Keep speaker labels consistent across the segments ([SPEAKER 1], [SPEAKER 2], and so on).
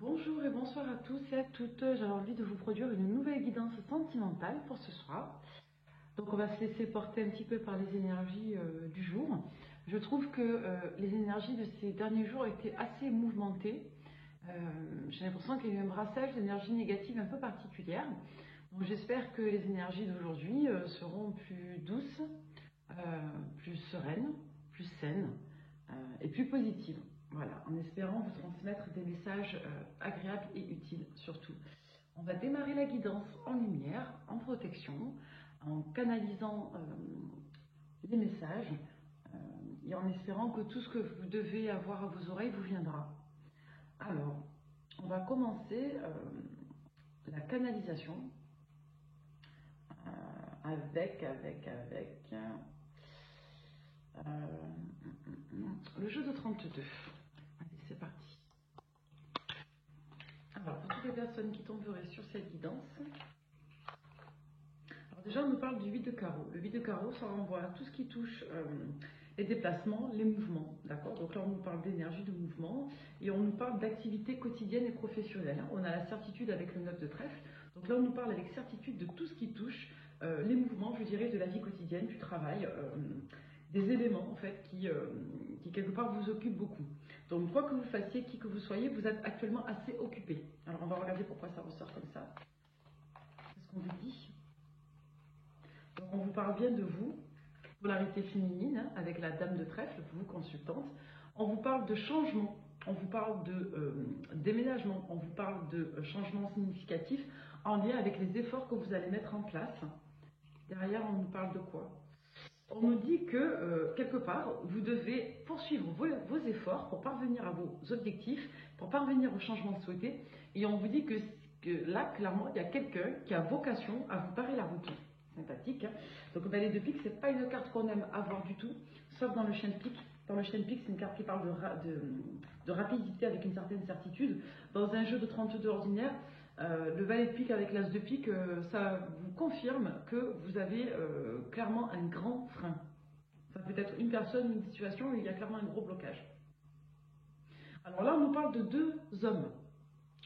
[SPEAKER 1] Bonjour et bonsoir à tous et à toutes. J'avais envie de vous produire une nouvelle guidance sentimentale pour ce soir. Donc on va se laisser porter un petit peu par les énergies du jour. Je trouve que les énergies de ces derniers jours étaient assez mouvementées. J'ai l'impression qu'il y a eu un brassage d'énergie négative un peu particulière. Donc j'espère que les énergies d'aujourd'hui seront plus douces, plus sereines, plus saines et plus positives. Voilà, en espérant vous transmettre des messages agréables et utiles surtout. On va démarrer la guidance en lumière, en protection, en canalisant les messages et en espérant que tout ce que vous devez avoir à vos oreilles vous viendra. Alors, on va commencer la canalisation avec le jeu de 32. Allez, c'est parti. Alors, pour toutes les personnes qui tomberaient sur cette guidance, alors déjà, on nous parle du 8 de carreau. Le 8 de carreau, ça renvoie à tout ce qui touche les déplacements, les mouvements. D'accord. Donc là, on nous parle d'énergie, de mouvement, et on nous parle d'activités quotidiennes et professionnelles. On a la certitude avec le 9 de trèfle. Donc là, on nous parle avec certitude de tout ce qui touche les mouvements, je dirais, de la vie quotidienne, du travail, des éléments en fait qui quelque part vous occupent beaucoup. Donc quoi que vous fassiez, qui que vous soyez, vous êtes actuellement assez occupé. Alors on va regarder pourquoi ça ressort comme ça. Qu'est-ce qu'on vous dit? Donc on vous parle bien de vous, polarité féminine, hein, avec la dame de trèfle, vous consultante. On vous parle de changement, on vous parle de déménagement, on vous parle de changement significatif en lien avec les efforts que vous allez mettre en place. Derrière, on nous parle de quoi? On nous dit que, quelque part, vous devez poursuivre vos efforts pour parvenir à vos objectifs, pour parvenir au changement souhaité. Et on vous dit que là, clairement, il y a quelqu'un qui a vocation à vous barrer la route. Sympathique. Hein. Donc, les deux piques, ce n'est pas une carte qu'on aime avoir du tout, sauf dans le chien de pique. Dans le chien de pique, c'est une carte qui parle de rapidité avec une certaine certitude. Dans un jeu de 32 ordinaire, le valet de pique avec l'as de pique, ça vous confirme que vous avez clairement un grand frein. Ça peut être une personne, une situation où il y a clairement un gros blocage. Alors là, on nous parle de deux hommes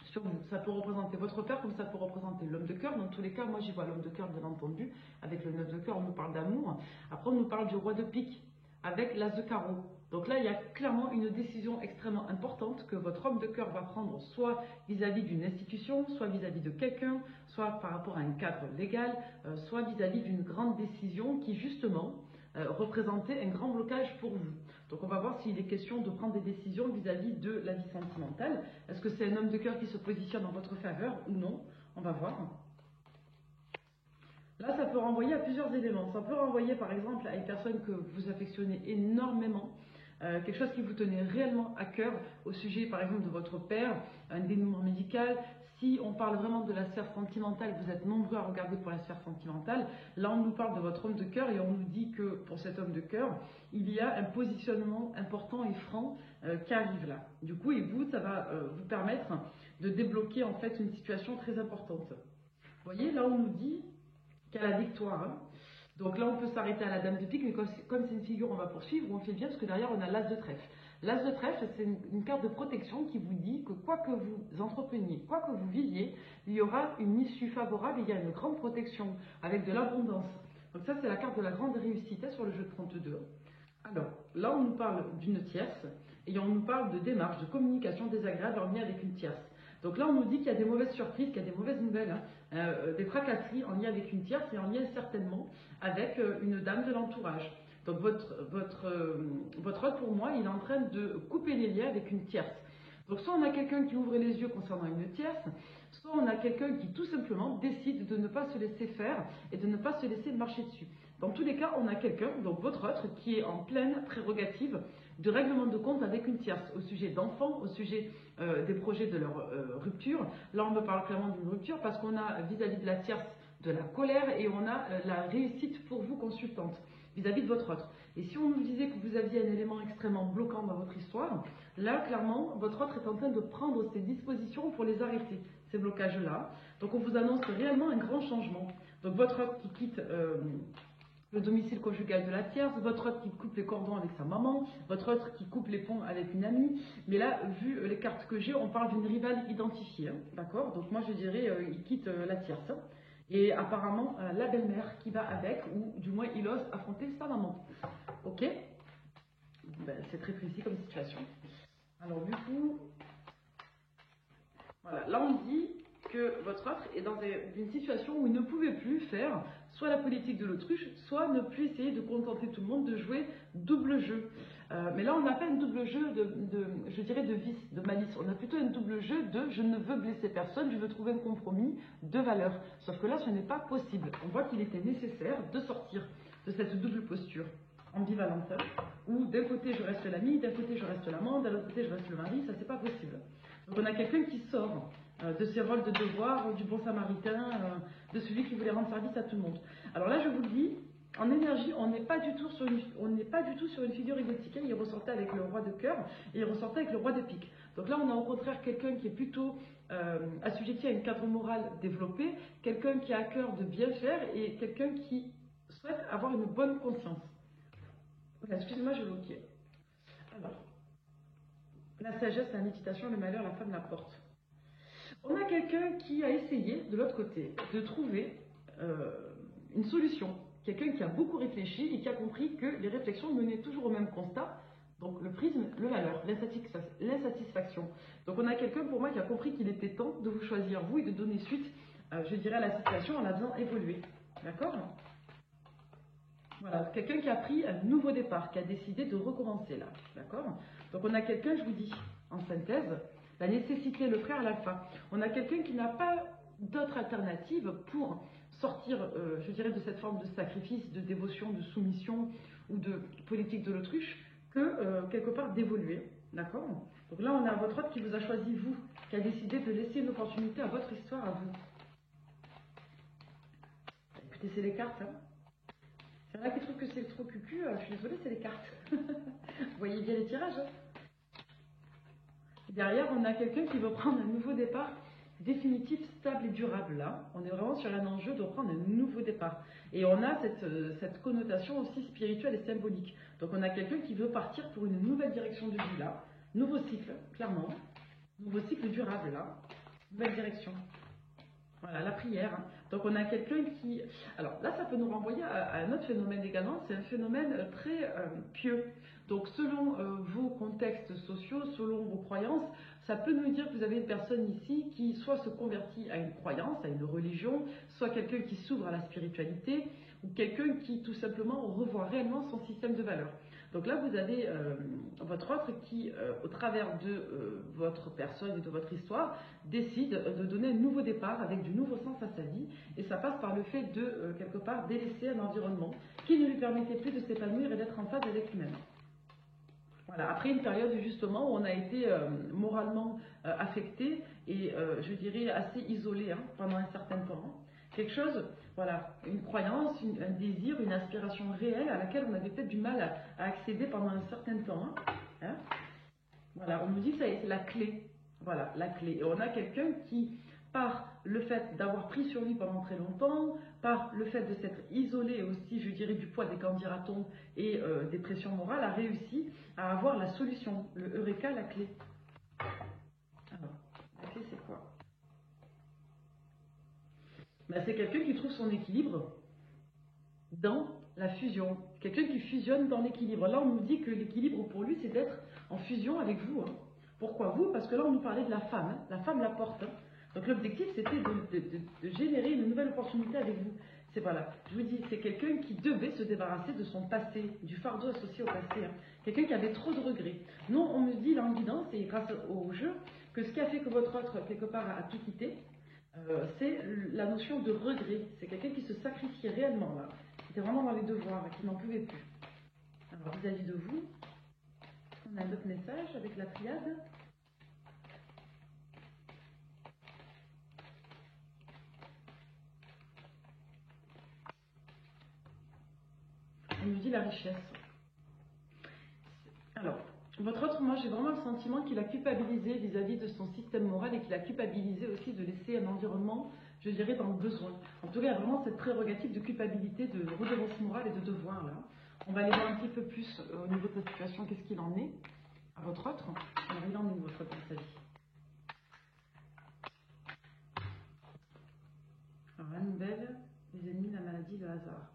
[SPEAKER 1] sur vous. Ça peut représenter votre père comme ça peut représenter l'homme de cœur. Dans tous les cas, moi j'y vois l'homme de cœur bien entendu. Avec le 9 de cœur, on nous parle d'amour. Après, on nous parle du roi de pique avec l'as de carreau. Donc là, il y a clairement une décision extrêmement importante que votre homme de cœur va prendre, soit vis-à-vis d'une institution, soit vis-à-vis de quelqu'un, soit par rapport à un cadre légal, soit vis-à-vis d'une grande décision qui justement représentait un grand blocage pour vous. Donc on va voir s'il est question de prendre des décisions vis-à-vis de la vie sentimentale. Est-ce que c'est un homme de cœur qui se positionne en votre faveur ou non? On va voir. Là, ça peut renvoyer à plusieurs éléments. Ça peut renvoyer par exemple à une personne que vous affectionnez énormément, quelque chose qui vous tenait réellement à cœur au sujet par exemple de votre père, un dénouement médical. Si on parle vraiment de la sphère sentimentale, vous êtes nombreux à regarder pour la sphère sentimentale. Là, on nous parle de votre homme de cœur et on nous dit que pour cet homme de cœur, il y a un positionnement important et franc qui arrive là. Du coup, et vous, ça va vous permettre de débloquer en fait une situation très importante. Vous voyez, là, on nous dit qu'à la victoire. Hein. Donc là, on peut s'arrêter à la dame de pique, mais comme c'est une figure, on va poursuivre, on fait bien, parce que derrière, on a l'as de trèfle. L'as de trèfle, c'est une carte de protection qui vous dit que quoi que vous entrepreniez, quoi que vous viviez, il y aura une issue favorable, il y a une grande protection, avec de l'abondance. Donc ça, c'est la carte de la grande réussite sur le jeu de 32. Alors, là, on nous parle d'une tierce, et on nous parle de démarche, de communication désagréable en lien avec une tierce. Donc là, on nous dit qu'il y a des mauvaises surprises, qu'il y a des mauvaises nouvelles, hein, des tracasseries en lien avec une tierce et en lien certainement avec une dame de l'entourage. Donc votre hôte, pour moi, il est en train de couper les liens avec une tierce. Donc soit on a quelqu'un qui ouvre les yeux concernant une tierce, soit on a quelqu'un qui tout simplement décide de ne pas se laisser faire et de ne pas se laisser marcher dessus. Dans tous les cas, on a quelqu'un, donc votre hôte, qui est en pleine prérogative de règlement de compte avec une tierce, au sujet d'enfants, au sujet des projets de leur rupture. Là, on me parle clairement d'une rupture parce qu'on a vis-à-vis de la tierce de la colère et on a la réussite pour vous, consultante, vis-à-vis de votre autre. Et si on nous disait que vous aviez un élément extrêmement bloquant dans votre histoire, là, clairement, votre autre est en train de prendre ses dispositions pour les arrêter, ces blocages-là. Donc, on vous annonce réellement un grand changement. Donc, votre autre qui quitte le domicile conjugal de la tierce, votre autre qui coupe les cordons avec sa maman, votre autre qui coupe les ponts avec une amie. Mais là, vu les cartes que j'ai, on parle d'une rivale identifiée, hein, d'accord? Donc moi je dirais, il quitte la tierce. Hein. Et apparemment, la belle-mère qui va avec, ou du moins il ose affronter sa maman. Ok? Ben, c'est très précis comme situation. Alors du coup, voilà, là on dit que votre autre est dans une situation où il ne pouvait plus faire soit la politique de l'autruche, soit ne plus essayer de contenter tout le monde, de jouer double jeu. Mais là, on n'a pas un double jeu je dirais, de vice, de malice. On a plutôt un double jeu de je ne veux blesser personne, je veux trouver un compromis de valeur. Sauf que là, ce n'est pas possible. On voit qu'il était nécessaire de sortir de cette double posture ambivalente, où d'un côté je reste l'ami, d'un côté je reste l'amant, d'un autre côté je reste le mari, ça c'est pas possible. Donc on a quelqu'un qui sort de ses rôles de devoir, du bon samaritain, de celui qui voulait rendre service à tout le monde. Alors là je vous le dis, en énergie, on n'est pas du tout sur une figure égotique. Il ressortait avec le roi de cœur et il ressortait avec le roi de pique. Donc là on a au contraire quelqu'un qui est plutôt assujetti à une cadre morale développée, quelqu'un qui a à cœur de bien faire et quelqu'un qui souhaite avoir une bonne conscience. Excusez-moi, je bloqué. Alors, la sagesse, la méditation, le malheur, la femme la porte. On a quelqu'un qui a essayé, de l'autre côté, de trouver une solution. Quelqu'un qui a beaucoup réfléchi et qui a compris que les réflexions menaient toujours au même constat. Donc le prisme, le malheur, l'insatisfaction. Donc on a quelqu'un pour moi qui a compris qu'il était temps de vous choisir vous et de donner suite, je dirais, à la situation en la faisant évoluer. D'accord ? Voilà, quelqu'un qui a pris un nouveau départ, qui a décidé de recommencer là, d'accord? Donc on a quelqu'un, je vous dis, en synthèse, la nécessité, le frère, l'alpha. On a quelqu'un qui n'a pas d'autre alternative pour sortir, je dirais, de cette forme de sacrifice, de dévotion, de soumission ou de politique de l'autruche, que quelque part d'évoluer, d'accord? Donc là on a votre autre qui vous a choisi vous, qui a décidé de laisser une opportunité à votre histoire, à vous. Écoutez, c'est les cartes, hein. Il y en a qui trouvent que c'est trop cucu, je suis désolée, c'est les cartes. Vous voyez bien les tirages. Hein. Derrière, on a quelqu'un qui veut prendre un nouveau départ définitif, stable et durable. Là, on est vraiment sur un enjeu de prendre un nouveau départ. Et on a cette connotation aussi spirituelle et symbolique. Donc on a quelqu'un qui veut partir pour une nouvelle direction de vie là. Nouveau cycle, clairement. Nouveau cycle durable là. Nouvelle direction. Voilà, la prière. Donc on a quelqu'un qui... Alors là, ça peut nous renvoyer à un autre phénomène également, c'est un phénomène très pieux. Donc selon vos contextes sociaux, selon vos croyances, ça peut nous dire que vous avez une personne ici qui soit se convertit à une croyance, à une religion, soit quelqu'un qui s'ouvre à la spiritualité, ou quelqu'un qui tout simplement revoit réellement son système de valeurs. Donc là, vous avez votre autre qui, au travers de votre personne et de votre histoire, décide de donner un nouveau départ avec du nouveau sens à sa vie. Et ça passe par le fait de, quelque part, délaisser un environnement qui ne lui permettait plus de s'épanouir et d'être en phase avec lui-même. Voilà, après une période justement où on a été moralement affecté et, je dirais, assez isolé hein, pendant un certain temps. Quelque chose, voilà, une croyance, un désir, une aspiration réelle à laquelle on avait peut-être du mal à accéder pendant un certain temps. Hein. Voilà, on nous dit que c'est la clé. Voilà, la clé. Et on a quelqu'un qui, par le fait d'avoir pris sur lui pendant très longtemps, par le fait de s'être isolé aussi, je dirais, du poids des candidatons et des pressions morales, a réussi à avoir la solution, le Eureka, la clé. Alors, la clé c'est quoi? Ben, c'est quelqu'un qui trouve son équilibre dans la fusion. Quelqu'un qui fusionne dans l'équilibre. Là, on nous dit que l'équilibre pour lui, c'est d'être en fusion avec vous. Hein. Pourquoi vous? Parce que là, on nous parlait de la femme. Hein. La femme la porte. Hein. Donc l'objectif, c'était de générer une nouvelle opportunité avec vous. C'est voilà. Je vous dis, c'est quelqu'un qui devait se débarrasser de son passé, du fardeau associé au passé. Hein. Quelqu'un qui avait trop de regrets. Nous, on me dit là en guidance, et grâce au jeu, que ce qui a fait que votre autre, quelque part, a tout quitté, c'est la notion de regret. C'est quelqu'un qui se sacrifiait réellement là. Qui était vraiment dans les devoirs, qui n'en pouvait plus. Alors vis-à-vis de vous, on a un autre message avec la triade. On nous dit la richesse. Alors, votre autre, moi j'ai vraiment le sentiment qu'il a culpabilisé vis-à-vis de son cycle système moral et qu'il a culpabilisé aussi de laisser un environnement, je dirais, dans le besoin. En tout cas, il y a vraiment cette prérogative de culpabilité, de redevance morale et de devoir là. On va aller voir un petit peu plus au niveau de cette situation, qu'est-ce qu'il en est à votre autre. Alors, il en est où votre autre dans sa vie? Alors, la nouvelle, les ennemis, la maladie, le hasard.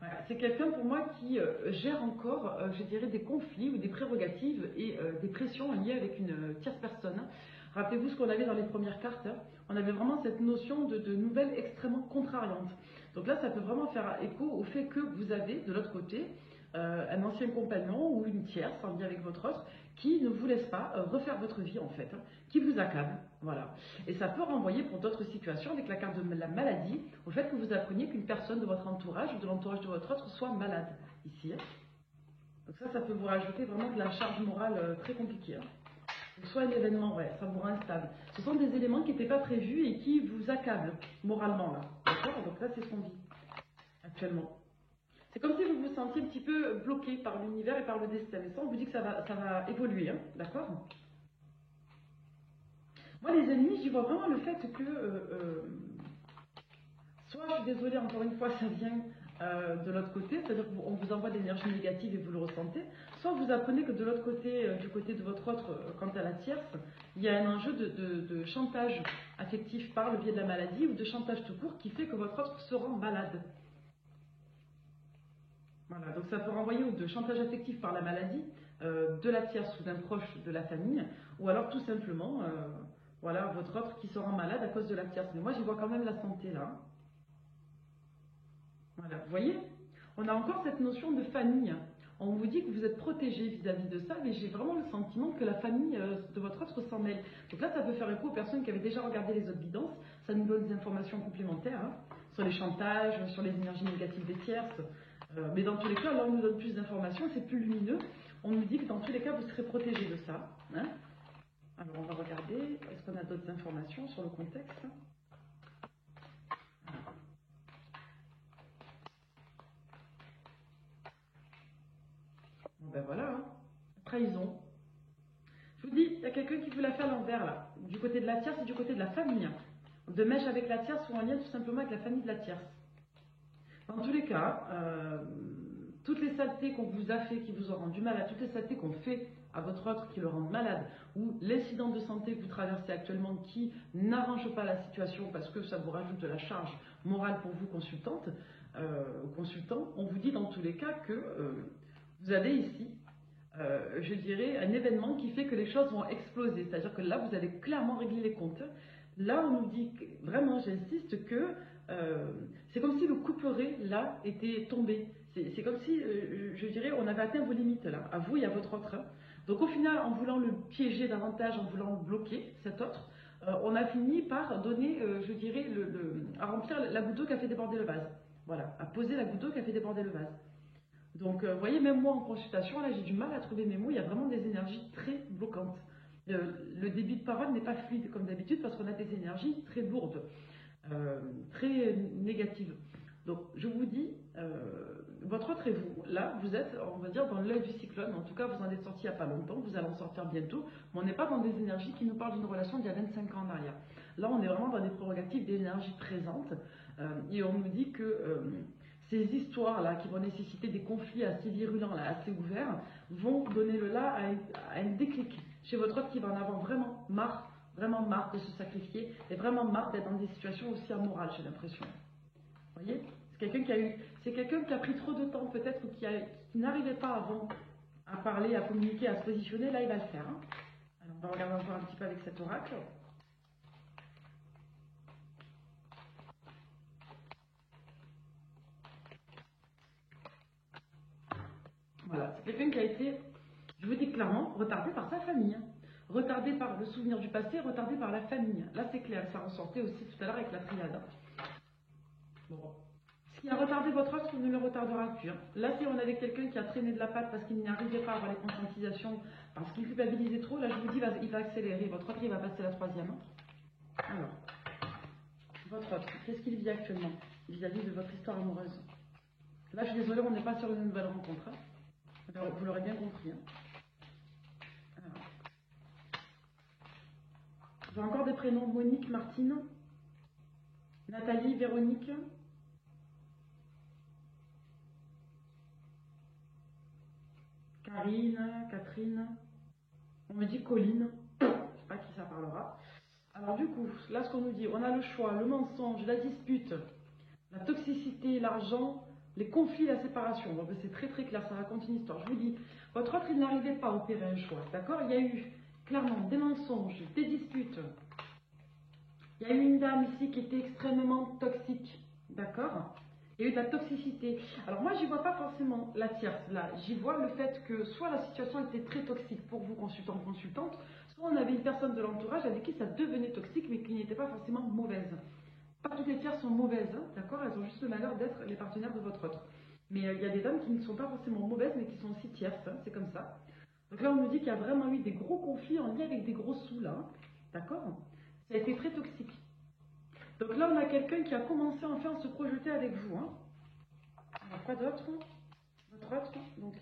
[SPEAKER 1] Voilà, c'est quelqu'un pour moi qui gère encore, je dirais, des conflits ou des prérogatives et des pressions liées avec une tierce personne. Rappelez-vous ce qu'on avait dans les premières cartes. Hein. On avait vraiment cette notion de nouvelles extrêmement contrariantes. Donc là, ça peut vraiment faire écho au fait que vous avez de l'autre côté un ancien compagnon ou une tierce en lien avec votre autre qui ne vous laisse pas refaire votre vie en fait, hein, qui vous accable. Voilà. Et ça peut renvoyer pour d'autres situations avec la carte de la maladie au fait que vous appreniez qu'une personne de votre entourage ou de l'entourage de votre autre soit malade ici. Hein. Donc ça peut vous rajouter vraiment de la charge morale très compliquée. Hein. Soit un événement, ouais, ça vous rend instable. Ce sont des éléments qui n'étaient pas prévus et qui vous accablent moralement là. D'accord. Donc là, c'est ce qu'on vit actuellement. C'est comme si vous vous sentiez un petit peu bloqué par l'univers et par le destin. Mais ça, on vous dit que ça va évoluer, hein, d'accord? Moi, les ennemis, j'y vois vraiment le fait que, soit, je suis désolée, encore une fois, ça vient de l'autre côté, c'est-à-dire qu'on vous envoie de l'énergie négative et vous le ressentez, soit vous apprenez que de l'autre côté, du côté de votre autre, quant à la tierce, il y a un enjeu de chantage affectif par le biais de la maladie ou de chantage tout court qui fait que votre autre se rend malade. Voilà, donc ça peut renvoyer de chantage affectif par la maladie de la tierce ou d'un proche de la famille, ou alors tout simplement, voilà, votre autre qui se rend malade à cause de la tierce. Mais moi, j'y vois quand même la santé là. Voilà, vous voyez, on a encore cette notion de famille. On vous dit que vous êtes protégé vis-à-vis de ça, mais j'ai vraiment le sentiment que la famille de votre autre s'en mêle. Donc là, ça peut faire écho aux personnes qui avaient déjà regardé les autres guidances. Ça nous donne des informations complémentaires hein, sur les chantages, sur les énergies négatives des tierces. Mais dans tous les cas, là, on nous donne plus d'informations, c'est plus lumineux. On nous dit que dans tous les cas, vous serez protégé de ça. Hein. Alors, on va regarder, est-ce qu'on a d'autres informations sur le contexte? Bon, ben voilà, hein. Trahison. Je vous dis, il y a quelqu'un qui vous l'a fait à l'envers, là, du côté de la tierce et du côté de la famille. De mèche avec la tierce ou en lien tout simplement avec la famille de la tierce. Dans tous les cas, toutes les saletés qu'on vous a fait qui vous ont rendu malade, toutes les saletés qu'on fait à votre autre qui le rendent malade, ou l'incident de santé que vous traversez actuellement qui n'arrange pas la situation parce que ça vous rajoute de la charge morale pour vous, consultante, consultant, on vous dit dans tous les cas que vous avez ici, je dirais, un événement qui fait que les choses vont exploser. C'est-à-dire que là, vous allez clairement régler les comptes. Là, on nous dit, vraiment, j'insiste, que c'est comme si le couperet, là, était tombé. C'est comme si, je dirais, on avait atteint vos limites, là, à vous et à votre autre. Donc au final, en voulant le piéger davantage, en voulant le bloquer, cet autre, on a fini par donner, je dirais, à remplir la goutte d'eau qui a fait déborder le vase. Voilà, à poser la goutte d'eau qui a fait déborder le vase. Donc, vous voyez, même moi en consultation, là, j'ai du mal à trouver mes mots. Il y a vraiment des énergies très bloquantes. Le débit de parole n'est pas fluide comme d'habitude parce qu'on a des énergies très lourdes, très négatives. Donc, je vous dis, votre autre et vous, là, vous êtes, on va dire, dans l'œil du cyclone. En tout cas, vous en êtes sorti il n'y a pas longtemps, vous allez en sortir bientôt. Mais on n'est pas dans des énergies qui nous parlent d'une relation d'il y a 25 ans en arrière. Là, on est vraiment dans des prérogatives d'énergie présente. Et on nous dit que ces histoires-là, qui vont nécessiter des conflits assez virulents, là, assez ouverts, vont donner le là à un déclic chez votre autre qui va en avoir vraiment marre de se sacrifier et vraiment marre d'être dans des situations aussi amorales, j'ai l'impression. Vous voyez? C'est quelqu'un qui a pris trop de temps peut-être ou qui n'arrivait pas avant à parler, à communiquer, à se positionner. Là, il va le faire. Hein. Alors, on va regarder encore un petit peu avec cet oracle. Voilà, c'est quelqu'un qui a été, je vous dis clairement, retardé par sa famille. Retardé par le souvenir du passé, retardé par la famille. Là, c'est clair, ça ressortait aussi tout à l'heure avec la triade. Bon. Ce qui a retardé votre autre ne le retardera plus. Hein. Là, si on avait quelqu'un qui a traîné de la patte parce qu'il n'y arrivait pas à avoir les conscientisations, parce qu'il culpabilisait trop, là, je vous dis, il va accélérer. Votre autre, il va passer la troisième. Alors, votre autre, qu'est-ce qu'il vit actuellement vis-à-vis de votre histoire amoureuse? Là, je suis désolée, on n'est pas sur une nouvelle rencontre. Hein. Vous l'aurez bien compris. Hein. J'ai encore des prénoms, Monique, Martine, Nathalie, Véronique. Karine, Catherine. On me dit Colline. Je ne sais pas qui ça parlera. Alors du coup, là ce qu'on nous dit, on a le choix, le mensonge, la dispute, la toxicité, l'argent, les conflits, la séparation. Bon, ben, c'est très très clair, ça raconte une histoire. Je vous dis, votre autre, il n'arrivait pas à opérer un choix, d'accord? Il y a eu clairement des mensonges, des disputes. Il y a eu une dame ici qui était extrêmement toxique, d'accord? Il y a eu de la toxicité. Alors moi, j'y vois pas forcément la tierce, là. J'y vois le fait que soit la situation était très toxique pour vous, consultant ou consultante, soit on avait une personne de l'entourage avec qui ça devenait toxique, mais qui n'était pas forcément mauvaise. Pas toutes les tierces sont mauvaises, hein, d'accord? Elles ont juste le malheur d'être les partenaires de votre autre. Mais il y a des dames qui ne sont pas forcément mauvaises, mais qui sont aussi tierces, hein, c'est comme ça. Donc là, on nous dit qu'il y a vraiment eu des gros conflits en lien avec des gros sous, là, hein, d'accord? Ça a été très toxique. Donc là, on a quelqu'un qui a commencé enfin à se projeter avec vous. Hein. Alors, quoi d'autre? Votre autre. Donc,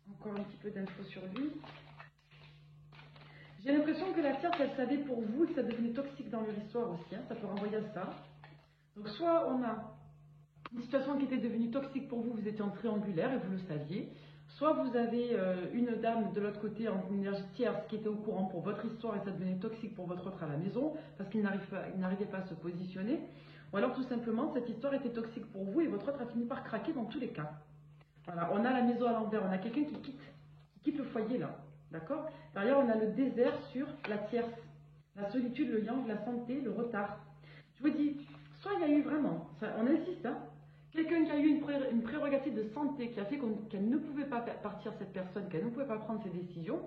[SPEAKER 1] encore un petit peu d'infos sur lui. J'ai l'impression que la tierce, elle savait pour vous que ça devenait toxique dans leur histoire aussi. Hein. Ça peut renvoyer à ça. Donc, soit on a une situation qui était devenue toxique pour vous, vous étiez en triangulaire et vous le saviez. Soit vous avez une dame de l'autre côté en énergie tierce qui était au courant pour votre histoire et ça devenait toxique pour votre autre à la maison parce qu'il n'arrivait pas à se positionner. Ou alors tout simplement cette histoire était toxique pour vous et votre autre a fini par craquer dans tous les cas. Voilà, on a la maison à l'envers, on a quelqu'un qui quitte le foyer là. D'accord? D'ailleurs, on a le désert sur la tierce. La solitude, le yang, la santé, le retard. Je vous dis, soit il y a eu vraiment, on insiste, hein, quelqu'un qui a eu une prérogative de santé qui a fait qu'elle ne pouvait pas partir cette personne, qu'elle ne pouvait pas prendre ses décisions.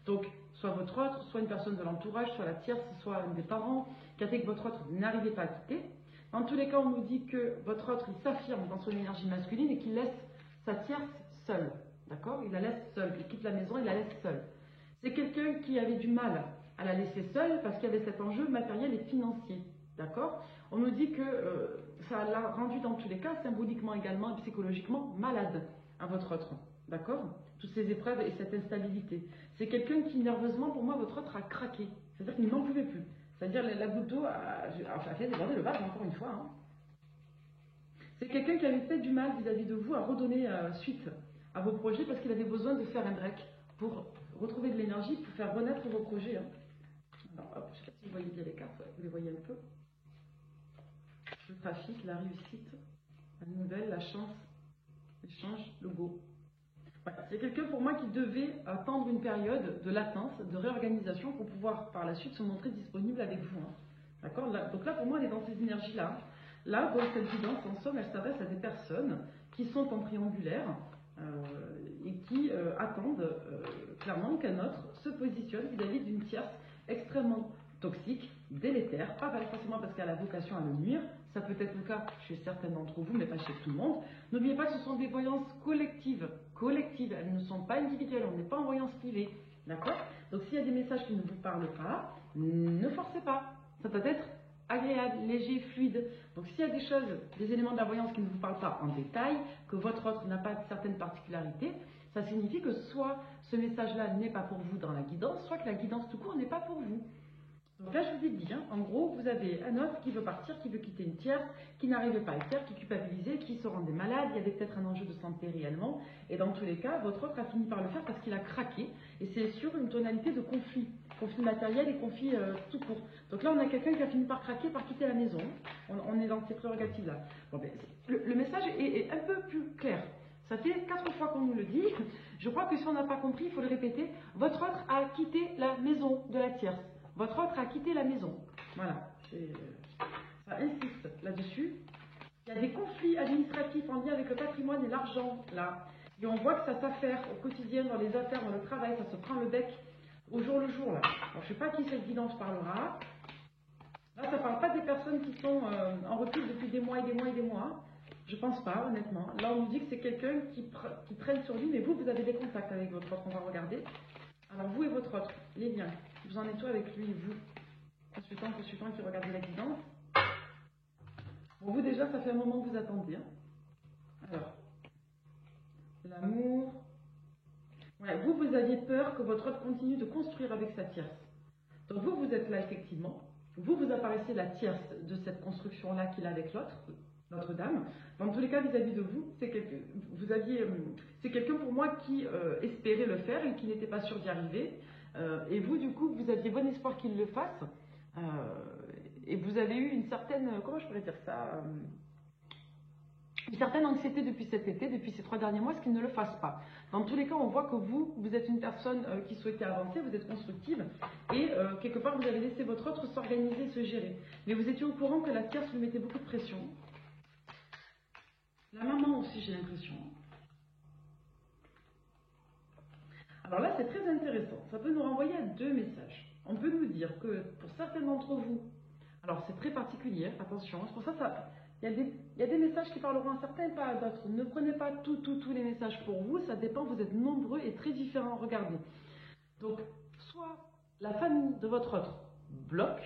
[SPEAKER 1] Donc, soit votre autre, soit une personne de l'entourage, soit la tierce, soit un des parents, qui a fait que votre autre n'arrivait pas à quitter. Dans tous les cas, on nous dit que votre autre, il s'affirme dans son énergie masculine et qu'il laisse sa tierce seule. D'accord? Il la laisse seule. Il quitte la maison, il la laisse seule. C'est quelqu'un qui avait du mal à la laisser seule parce qu'il y avait cet enjeu matériel et financier. D'accord? On nous dit que ça l'a rendu dans tous les cas, symboliquement également et psychologiquement, malade à votre autre. D'accord? Toutes ces épreuves et cette instabilité. C'est quelqu'un qui, nerveusement, pour moi, votre autre a craqué. C'est-à-dire qu'il n'en pouvait plus. C'est-à-dire la goutte d'eau a fait déborder le vase, encore une fois. Hein. C'est quelqu'un qui avait fait du mal vis-à-vis de vous à redonner suite à vos projets parce qu'il avait besoin de faire un break pour retrouver de l'énergie, pour faire renaître vos projets. Hein. Alors, hop, je ne sais pas si vous voyez bien les cartes, vous les voyez un peu. Le trafic, la réussite, la nouvelle, la chance, l'échange, le beau. Voilà. C'est quelqu'un pour moi qui devait attendre une période de latence, de réorganisation pour pouvoir par la suite se montrer disponible avec vous. Hein. D'accord? Donc là, pour moi, on est dans ces énergies-là. Là, dans cette guidance, en somme, elle s'adresse à des personnes qui sont en triangulaire et qui attendent clairement qu'un autre se positionne vis-à-vis d'une tierce extrêmement toxique, délétère, pas forcément parce qu'elle a vocation à le nuire, ça peut être le cas chez certains d'entre vous, mais pas chez tout le monde. N'oubliez pas que ce sont des voyances collectives, elles ne sont pas individuelles, on n'est pas en voyance privée, d'accord? Donc s'il y a des messages qui ne vous parlent pas, ne forcez pas, ça peut être agréable, léger, fluide. Donc s'il y a des choses, des éléments de la voyance qui ne vous parlent pas en détail, que votre autre n'a pas certaines particularités, ça signifie que soit ce message-là n'est pas pour vous dans la guidance, soit que la guidance tout court n'est pas pour vous. Donc là, je vous ai dit, hein, en gros, vous avez un autre qui veut partir, qui veut quitter une tierce, qui n'arrivait pas à le faire, qui culpabilisait, qui se rendait malade, il y avait peut-être un enjeu de santé réellement, et dans tous les cas, votre autre a fini par le faire parce qu'il a craqué, et c'est sur une tonalité de conflit matériel et conflit tout court. Donc là, on a quelqu'un qui a fini par craquer, par quitter la maison, on est dans ces prérogatives-là. Bon, ben, le message est un peu plus clair. Ça fait 4 fois qu'on nous le dit, je crois que si on n'a pas compris, il faut le répéter, votre autre a quitté la maison de la tierce. Votre autre a quitté la maison. Voilà, ça insiste là-dessus. Il y a des conflits administratifs en lien avec le patrimoine et l'argent, là. Et on voit que ça s'affaire au quotidien, dans les affaires, dans le travail, ça se prend le bec au jour le jour, là. Alors, je ne sais pas qui cette guidance parlera. Là, ça ne parle pas des personnes qui sont en recul depuis des mois et des mois et des mois. Je ne pense pas, honnêtement. Là, on nous dit que c'est quelqu'un qui traîne sur lui, mais vous avez des contacts avec votre autre, on va regarder. Alors, vous et votre autre, les liens. Vous en êtes où avec lui et vous? Consultant qui regarde la guidance. Bon, vous déjà, ça fait un moment que vous attendez. Hein. Alors, l'amour. Ouais, vous aviez peur que votre autre continue de construire avec sa tierce. Donc vous, vous êtes là effectivement. Vous apparaissez la tierce de cette construction-là qu'il a avec l'autre, notre dame. Dans tous les cas, vis-à-vis de vous, c'est quelqu'un, c'est quelqu'un pour moi qui espérait le faire et qui n'était pas sûr d'y arriver. Et vous, du coup, vous aviez bon espoir qu'il le fasse. Euh, et vous avez eu une certaine, comment je pourrais dire ça, une certaine anxiété depuis cet été, depuis ces 3 derniers mois, ce qu'il ne le fasse pas. Dans tous les cas, on voit que vous êtes une personne qui souhaitait avancer, vous êtes constructive, et quelque part, vous avez laissé votre autre s'organiser, se gérer. Mais vous étiez au courant que la tierce lui mettait beaucoup de pression. La maman aussi, j'ai l'impression. Alors là, c'est très intéressant. Ça peut nous renvoyer à 2 messages. On peut nous dire que pour certains d'entre vous, alors c'est très particulier, attention, c'est pour ça il y a des messages qui parleront à certains et pas à d'autres. Ne prenez pas tous les messages pour vous, ça dépend, vous êtes nombreux et très différents, regardez. Donc, soit la famille de votre autre bloque,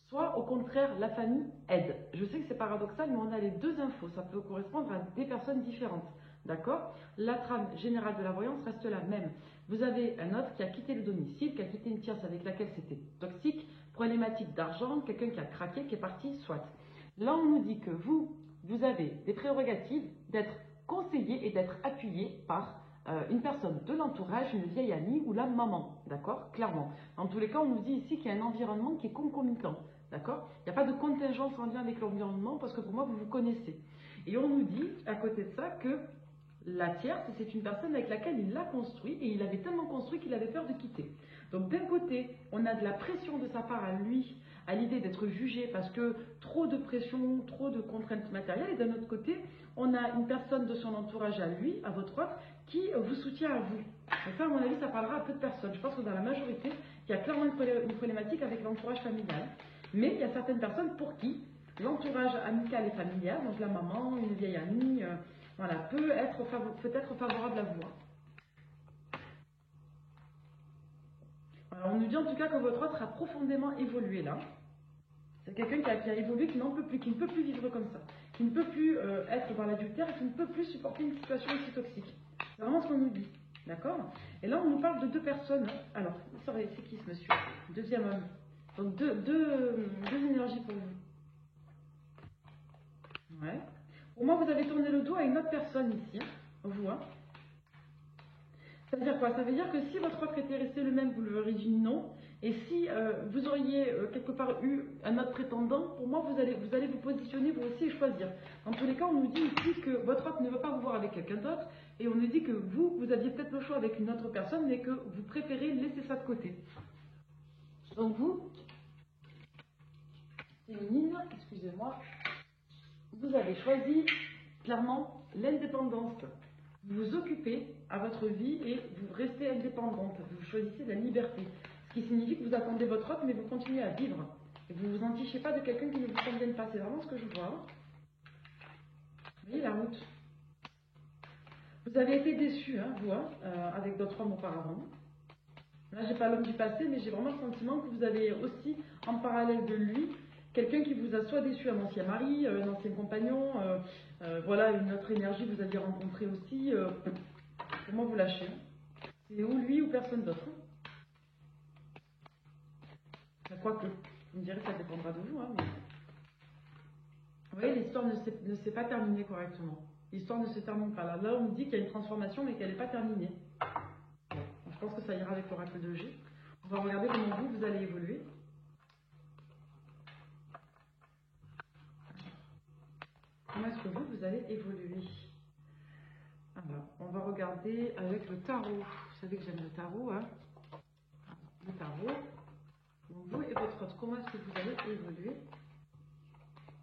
[SPEAKER 1] soit au contraire la famille aide. Je sais que c'est paradoxal, mais on a les 2 infos, ça peut correspondre à des personnes différentes. D'accord? La trame générale de la voyance reste la même. Vous avez un autre qui a quitté le domicile, qui a quitté une tierce avec laquelle c'était toxique, problématique d'argent, quelqu'un qui a craqué, qui est parti, soit. Là, on nous dit que vous avez des prérogatives d'être conseillé et d'être appuyé par une personne de l'entourage, une vieille amie ou la maman, d'accord? Clairement. Dans tous les cas, on nous dit ici qu'il y a un environnement qui est concomitant, d'accord? Il n'y a pas de contingence en lien avec l'environnement parce que pour moi, vous vous connaissez. Et on nous dit, à côté de ça, que la tierce, c'est une personne avec laquelle il l'a construit et il avait tellement construit qu'il avait peur de quitter. Donc d'un côté, on a de la pression de sa part à lui, à l'idée d'être jugé parce que trop de pression, trop de contraintes matérielles. Et d'un autre côté, on a une personne de son entourage à lui, à votre autre, qui vous soutient à vous. Donc ça, à mon avis, ça parlera à peu de personnes. Je pense que dans la majorité, il y a clairement une problématique avec l'entourage familial. Mais il y a certaines personnes pour qui l'entourage amical et familial, donc la maman, une vieille amie, voilà, peut être favorable à vous. Alors, on nous dit en tout cas que votre autre a profondément évolué là. C'est quelqu'un qui a évolué, qui n'en peut plus, qui ne peut plus vivre comme ça, qui ne peut plus être dans l'adultère et qui ne peut plus supporter une situation aussi toxique. C'est vraiment ce qu'on nous dit. D'accord? Et là, on nous parle de 2 personnes. Alors, c'est qui ce monsieur? Deuxième homme. Donc, deux énergies pour vous. Ouais. Pour moi, vous avez tourné le dos à une autre personne ici. Vous, hein. Ça veut dire quoi? Ça veut dire que si votre autre était resté le même, vous lui auriez dit non. Et si vous auriez quelque part eu un autre prétendant, pour moi, vous allez vous positionner vous aussi et choisir. Dans tous les cas, on nous dit ici que votre autre ne veut pas vous voir avec quelqu'un d'autre. Et on nous dit que vous aviez peut-être le choix avec une autre personne, mais que vous préférez laisser ça de côté. Donc vous, féminine, excusez-moi, vous avez choisi clairement l'indépendance. Vous vous occupez à votre vie et vous restez indépendante. Vous choisissez la liberté. Ce qui signifie que vous attendez votre autre, mais vous continuez à vivre. Et vous ne vous entichez pas de quelqu'un qui ne vous convienne pas. C'est vraiment ce que je vois. Vous voyez la route. Vous avez été déçu, hein, vous, avec d'autres hommes auparavant. Là, j'ai pas l'homme du passé, mais j'ai vraiment le sentiment que vous avez aussi, en parallèle de lui, quelqu'un qui vous a soit déçu, un ancien mari, un ancien compagnon, voilà, une autre énergie que vous aviez rencontrée aussi. Comment vous lâchez? C'est ou lui ou personne d'autre. Quoique, vous me direz que ça dépendra de vous. Hein, mais... Vous voyez, l'histoire ne s'est pas terminée correctement. L'histoire ne se termine pas là. Là, on me dit qu'il y a une transformation, mais qu'elle n'est pas terminée. Je pense que ça ira avec l'oracle de G. On va regarder comment vous allez évoluer. Comment est-ce que vous allez évoluer? Alors, on va regarder avec le tarot. Vous savez que j'aime le tarot, hein? Le tarot. Donc, vous et votre autre, comment est-ce que vous allez évoluer?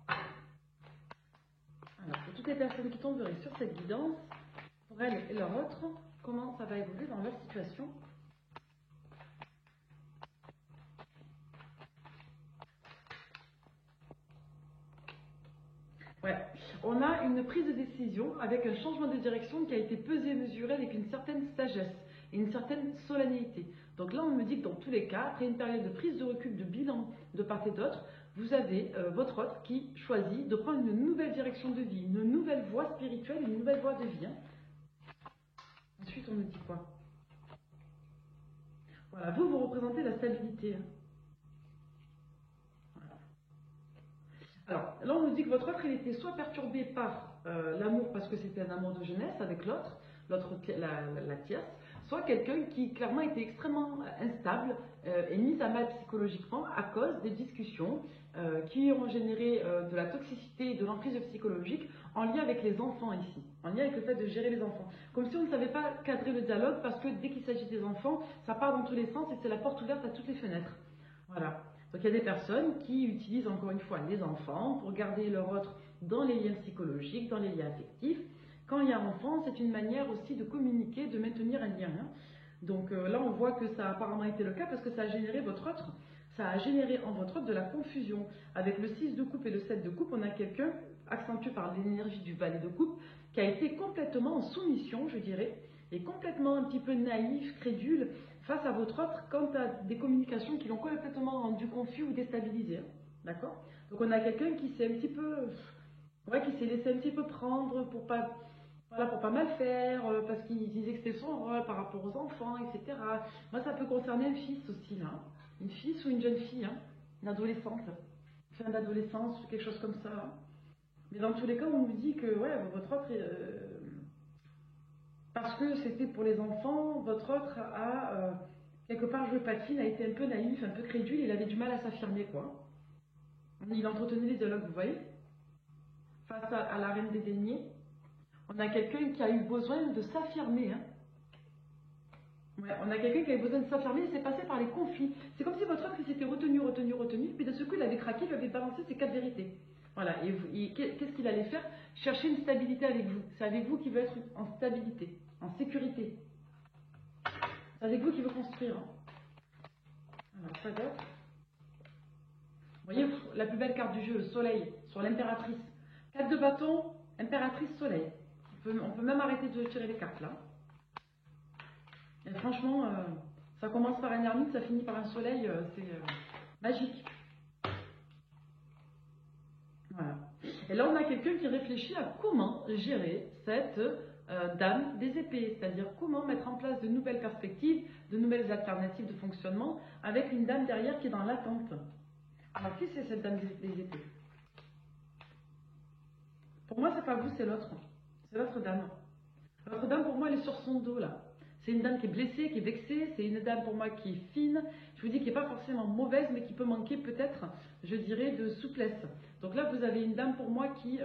[SPEAKER 1] Alors, pour toutes les personnes qui tomberaient sur cette guidance, pour elles et leur autre, comment ça va évoluer dans leur situation? Ouais, on a une prise de décision avec un changement de direction qui a été pesé et mesuré avec une certaine sagesse et une certaine solennité. Donc là, on me dit que dans tous les cas, après une période de prise de recul, de bilan de part et d'autre, vous avez votre autre qui choisit de prendre une nouvelle direction de vie, une nouvelle voie spirituelle, une nouvelle voie de vie. Hein. Ensuite, on me dit quoi? Voilà, vous représentez la stabilité. Hein. Alors, là, on nous dit que votre autre, il était soit perturbé par l'amour parce que c'était un amour de jeunesse avec la tierce, soit quelqu'un qui clairement était extrêmement instable et mis à mal psychologiquement à cause des discussions qui ont généré de la toxicité et de l'emprise psychologique en lien avec les enfants ici, en lien avec le fait de gérer les enfants. Comme si on ne savait pas cadrer le dialogue parce que dès qu'il s'agit des enfants, ça part dans tous les sens et c'est la porte ouverte à toutes les fenêtres. Voilà. Donc il y a des personnes qui utilisent encore une fois les enfants pour garder leur autre dans les liens psychologiques, dans les liens affectifs. Quand il y a enfant, c'est une manière aussi de communiquer, de maintenir un lien. Hein. Donc là, on voit que ça a apparemment été le cas parce que ça a généré votre autre. Ça a généré en votre autre de la confusion. Avec le 6 de coupe et le 7 de coupe, on a quelqu'un, accentué par l'énergie du valet de coupe, qui a été complètement en soumission, je dirais, et complètement un petit peu naïf, crédule, face à votre autre quant à des communications qui l'ont complètement rendu confus ou déstabilisé. Hein. D'accord? Donc on a quelqu'un qui s'est un petit peu... Ouais, qui s'est laissé un petit peu prendre pour pas... Voilà, pour pas mal faire, parce qu'il disait que c'était son rôle par rapport aux enfants, etc. Moi, ça peut concerner un fils aussi, là. Une fille ou une jeune fille, hein, une adolescente, fin d'adolescence, quelque chose comme ça. Hein. Mais dans tous les cas, on nous dit que ouais, votre autre, parce que c'était pour les enfants, votre autre a quelque part joué patine, a été un peu naïf, un peu crédule, il avait du mal à s'affirmer, quoi. Il entretenait les dialogues, vous voyez, face à la reine des deniers. On a quelqu'un qui a eu besoin de s'affirmer. Hein. Ouais, on a quelqu'un qui a eu besoin de s'affirmer et c'est passé par les conflits. C'est comme si votre autre s'était retenu, puis de ce coup il avait craqué, il avait balancé ses 4 vérités. Voilà, et qu'est-ce qu'il allait faire? Chercher une stabilité avec vous. C'est avec vous qu'il veut être en stabilité, en sécurité. C'est avec vous qu'il veut construire. Hein. Alors, ça d'autre. Vous voyez, la plus belle carte du jeu, le soleil, sur l'impératrice. 4 de bâton, impératrice, soleil. On peut même arrêter de tirer les cartes là. Et franchement, ça commence par un ermite, ça finit par un soleil, c'est magique. Voilà. Et là, on a quelqu'un qui réfléchit à comment gérer cette dame des épées, c'est-à-dire comment mettre en place de nouvelles perspectives, de nouvelles alternatives de fonctionnement, avec une dame derrière qui est dans l'attente. Alors, qui c'est cette dame des épées? Pour moi, c'est pas vous, c'est l'autre. C'est l'autre dame. L'autre dame, pour moi, elle est sur son dos, là. C'est une dame qui est blessée, qui est vexée. C'est une dame, pour moi, qui est fine. Je vous dis, qui n'est pas forcément mauvaise, mais qui peut manquer, peut-être, je dirais, de souplesse. Donc là, vous avez une dame, pour moi, qui,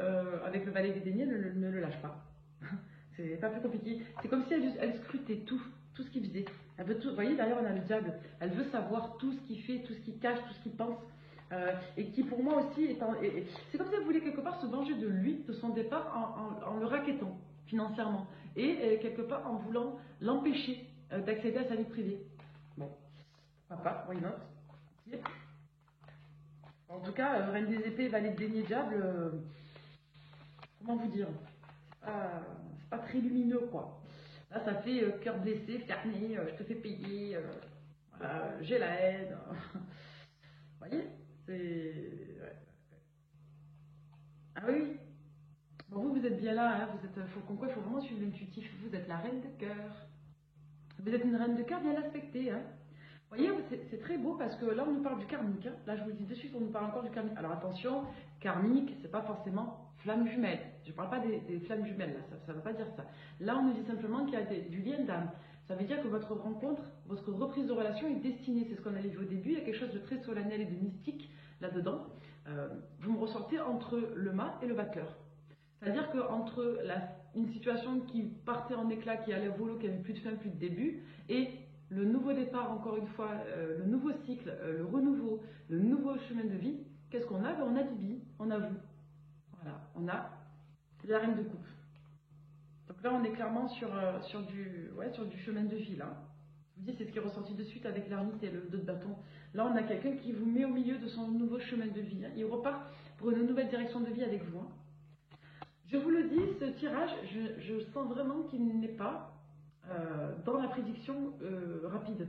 [SPEAKER 1] avec le valet des deniers, ne le lâche pas. C'est pas plus compliqué. C'est comme si elle scrutait tout ce qu'il faisait. Elle veut tout. Vous voyez, derrière, on a le diable. Elle veut savoir tout ce qu'il fait, tout ce qu'il cache, tout ce qu'il pense. Et qui pour moi aussi est c'est comme si elle voulait quelque part se venger de lui, de son départ, en le rackettant financièrement et quelque part en voulant l'empêcher d'accéder à sa vie privée. Bon, papa, why not? En tout cas, Reine des épées, valet de denier, diable, comment vous dire, c'est pas très lumineux quoi. Là, ça fait cœur blessé, fermé, je te fais payer, voilà, j'ai la haine. Vous voyez? C'est... Ouais. Ah oui, bon, vous êtes bien là, hein, vous êtes, il faut vraiment suivre l'intuitif. Vous êtes la reine de cœur. Vous êtes une reine de cœur bien aspectée. Hein. Vous voyez, c'est très beau parce que là, on nous parle du karmique. Hein. Là, je vous le dis de suite, on nous parle encore du karmique. Alors attention, karmique, c'est pas forcément flamme jumelle. Je ne parle pas des flammes jumelles, là, ça ne veut pas dire ça. Là, on nous dit simplement qu'il y a du lien d'âme. Ça veut dire que votre rencontre, votre reprise de relation est destinée. C'est ce qu'on a vu au début. Il y a quelque chose de très solennel et de mystique là-dedans. Vous me ressortez entre le mât et le battleur. C'est-à-dire qu'entre une situation qui partait en éclat, qui allait au volo, qui n'avait plus de fin, plus de début, et le nouveau départ, encore une fois, le nouveau cycle, le renouveau, le nouveau chemin de vie, qu'est-ce qu'on a? On a Bibi, on a vous. Voilà, on a la reine de coupe. Donc là, on est clairement sur du chemin de vie, là. Je vous dis, c'est ce qui est ressenti de suite avec l'ermite et le 2 de bâton. Là, on a quelqu'un qui vous met au milieu de son nouveau chemin de vie. Hein. Il repart pour une nouvelle direction de vie avec vous. Hein. Je vous le dis, ce tirage, je sens vraiment qu'il n'est pas dans la prédiction rapide.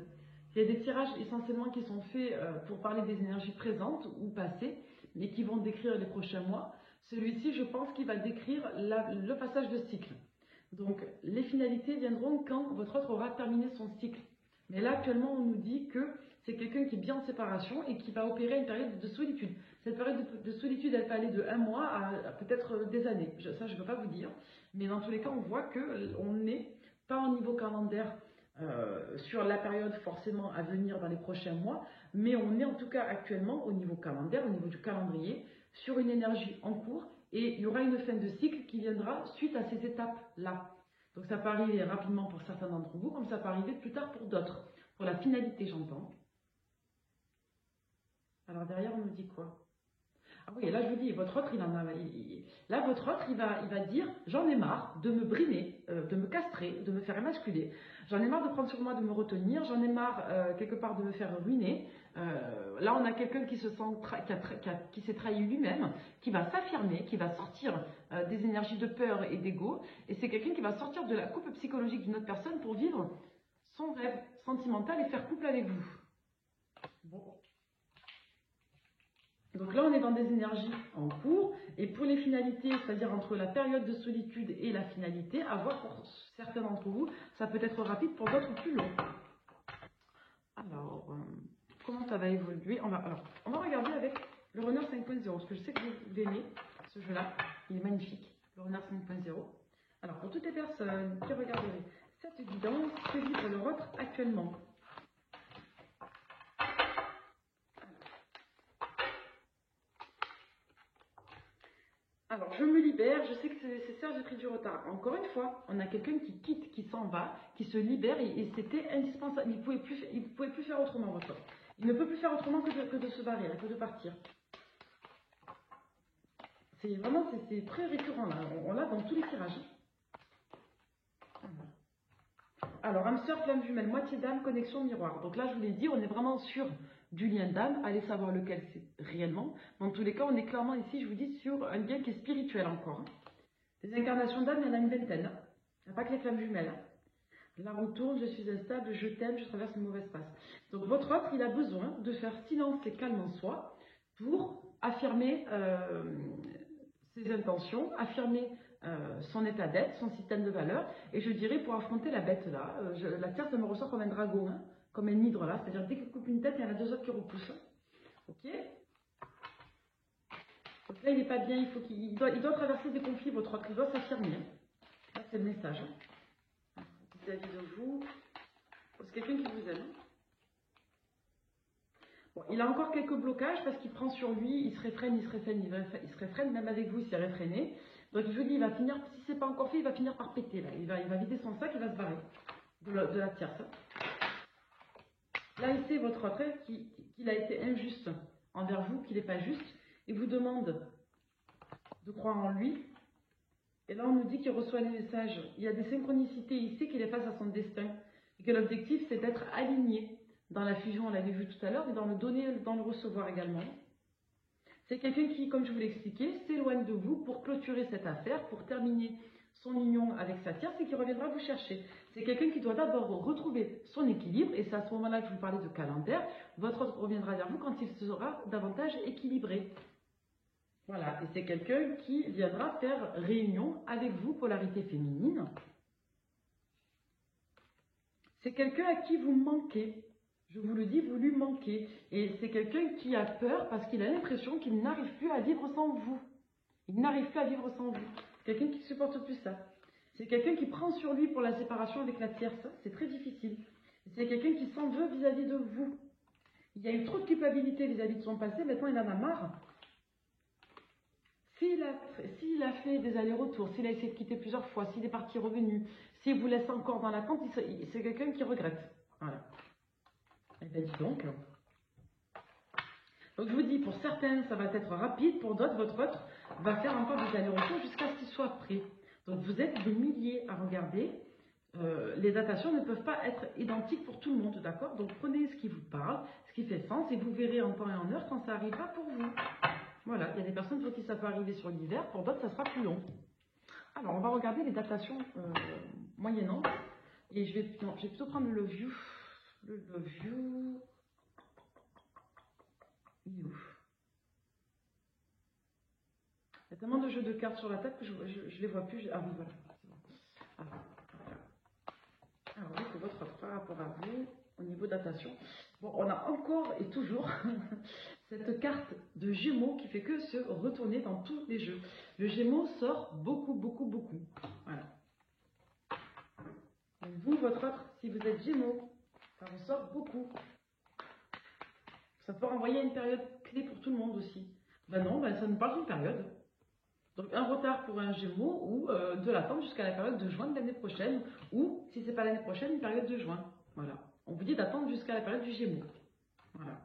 [SPEAKER 1] Il y a des tirages essentiellement qui sont faits pour parler des énergies présentes ou passées, mais qui vont décrire les prochains mois. Celui-ci, je pense qu'il va décrire le passage de cycle. Donc, les finalités viendront quand votre autre aura terminé son cycle. Mais là, actuellement, on nous dit que c'est quelqu'un qui est bien en séparation et qui va opérer une période de solitude. Cette période de solitude, elle peut aller de 1 mois à peut-être des années. Ça, je ne peux pas vous dire. Mais dans tous les cas, on voit qu'on n'est pas au niveau calendaire sur la période forcément à venir dans les prochains mois, mais on est en tout cas actuellement au niveau calendaire, au niveau du calendrier, sur une énergie en cours, et il y aura une fin de cycle qui viendra suite à ces étapes-là. Donc ça peut arriver rapidement pour certains d'entre vous, comme ça peut arriver plus tard pour d'autres. Pour la finalité, j'entends. Alors derrière, on me dit quoi? Ah oui, et là je vous dis, votre autre, là votre autre, il va dire, j'en ai marre de me brimer, de me castrer, de me faire émasculer. J'en ai marre de prendre sur moi, de me retenir. J'en ai marre quelque part de me faire ruiner. Là, on a quelqu'un qui se sent qui s'est trahi lui-même, qui va s'affirmer, qui va sortir des énergies de peur et d'ego. Et c'est quelqu'un qui va sortir de la coupe psychologique d'une autre personne pour vivre son rêve sentimental et faire couple avec vous. Bon. Donc là, on est dans des énergies en cours, et pour les finalités, c'est-à-dire entre la période de solitude et la finalité, à voir pour certains d'entre vous, ça peut être rapide, pour d'autres plus long. Alors, comment ça va évoluer? On va regarder avec le Runner 5.0, parce que je sais que vous l'aimez, ce jeu-là, il est magnifique, le Runner 5.0. Alors, pour toutes les personnes qui regarderaient cette guidance, que vibre le vôtre actuellement? Alors, je me libère, je sais que c'est ça, j'ai pris du retard. Encore une fois, on a quelqu'un qui quitte, qui s'en va, qui se libère, et c'était indispensable. Il ne pouvait plus faire autrement, votre homme. Il ne peut plus faire autrement que de se barrer, que de partir. C'est vraiment, c'est très récurrent, là. On l'a dans tous les tirages. Alors, hamster, flamme jumelle, moitié d'âme, connexion miroir. Donc là, je vous l'ai dit, on est vraiment sur du lien d'âme. Allez savoir lequel c'est réellement. Dans tous les cas, on est clairement ici, je vous dis, sur un lien qui est spirituel encore. Les incarnations d'âme, il y en a une vingtaine. Il n'y a pas que les flammes jumelles. La roue tourne, je suis instable, je t'aime, je traverse une mauvaise passe. Donc votre autre, il a besoin de faire silence et calme en soi pour affirmer ses intentions, affirmer son état d'être, son système de valeurs, et je dirais pour affronter la bête là, la terre ça me ressort comme un dragon, hein, comme un hydre là, c'est-à-dire dès qu'il coupe une tête, il y en a deux autres qui repoussent. Ok? Donc là il n'est pas bien, il doit traverser des conflits, votre autre, il doit s'affirmer. Là c'est le message. Vis-à-vis de vous, c'est quelqu'un qui vous aime. Bon, il a encore quelques blocages parce qu'il prend sur lui, il se réfrène, même avec vous il s'est réfréné. Donc je vous dis, il va finir, si c'est pas encore fait, il va finir par péter là. Il va vider son sac, il va se barrer de la tierce. Là, il sait votre retraite qu'il a été injuste envers vous, qu'il n'est pas juste. Il vous demande de croire en lui. Et là, on nous dit qu'il reçoit les messages. Il y a des synchronicités, il sait qu'il est face à son destin. Et que l'objectif, c'est d'être aligné dans la fusion, on l'avait vu tout à l'heure, mais dans le donner, dans le recevoir également. C'est quelqu'un qui, comme je vous l'ai expliqué, s'éloigne de vous pour clôturer cette affaire, pour terminer son union avec sa tierce et qui reviendra vous chercher. C'est quelqu'un qui doit d'abord retrouver son équilibre, et c'est à ce moment-là que je vous parlais de calendaire. Votre autre reviendra vers vous quand il sera davantage équilibré. Voilà, et c'est quelqu'un qui viendra faire réunion avec vous, polarité féminine. C'est quelqu'un à qui vous manquez. Je vous le dis, vous lui manquez. Et c'est quelqu'un qui a peur parce qu'il a l'impression qu'il n'arrive plus à vivre sans vous. Il n'arrive plus à vivre sans vous. Quelqu'un qui ne supporte plus ça. C'est quelqu'un qui prend sur lui pour la séparation avec la tierce. C'est très difficile. C'est quelqu'un qui s'en veut vis-à-vis de vous. Il y a eu trop de culpabilité vis-à-vis de son passé. Maintenant, il en a marre. S'il a fait des allers-retours, s'il a essayé de quitter plusieurs fois, s'il est parti revenu, s'il vous laisse encore dans l'attente, c'est quelqu'un qui regrette. Voilà. Et bien, dis donc. Donc, je vous dis, pour certains, ça va être rapide. Pour d'autres, votre autre va faire encore des allers-retours jusqu'à ce qu'il soit prêt. Donc, vous êtes des milliers à regarder. Les datations ne peuvent pas être identiques pour tout le monde, d'accord? Donc, prenez ce qui vous parle, ce qui fait sens, et vous verrez en temps et en heure quand ça arrivera pour vous. Voilà, il y a des personnes pour qui ça peut arriver sur l'hiver, pour d'autres, ça sera plus long. Alors, on va regarder les datations moyennantes. Et je vais plutôt prendre le view. Le view. Il est ouf. Il y a tellement de jeux de cartes sur la table que je ne les vois plus. Ah oui, voilà. Alors, oui, c'est votre offre par rapport à vous, au niveau datation. Bon, on a encore et toujours cette carte de Gémeaux qui fait que se retourner dans tous les jeux. Le Gémeaux sort beaucoup, beaucoup, beaucoup. Voilà. Donc vous, votre autre, si vous êtes Gémeaux, ça ressort beaucoup. Ça peut renvoyer à une période clé pour tout le monde aussi. Ben non, ben ça nous parle d'une période. Donc un retard pour un Gémeaux ou de l'attente jusqu'à la période de juin de l'année prochaine. Ou, si c'est pas l'année prochaine, une période de juin. Voilà. On vous dit d'attendre jusqu'à la période du Gémeaux. Voilà.